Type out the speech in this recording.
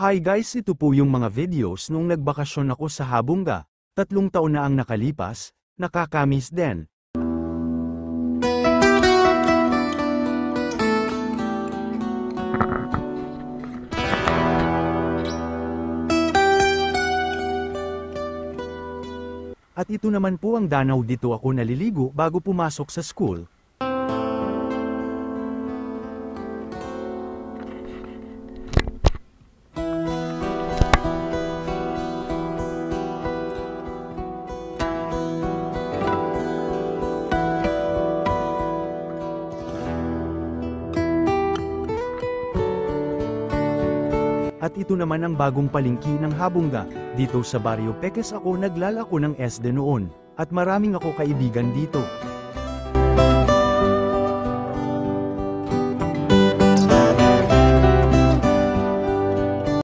Hi guys, ito po yung mga videos nung nagbakasyon ako sa Habunga. 3 taon na ang nakalipas, nakakamiss din. At ito naman po ang danaw dito ako naliligo bago pumasok sa school. At ito naman ang bagong palengke ng Habunga. Dito sa Barrio Peques ako naglalako ng SD noon. At maraming ako kaibigan dito.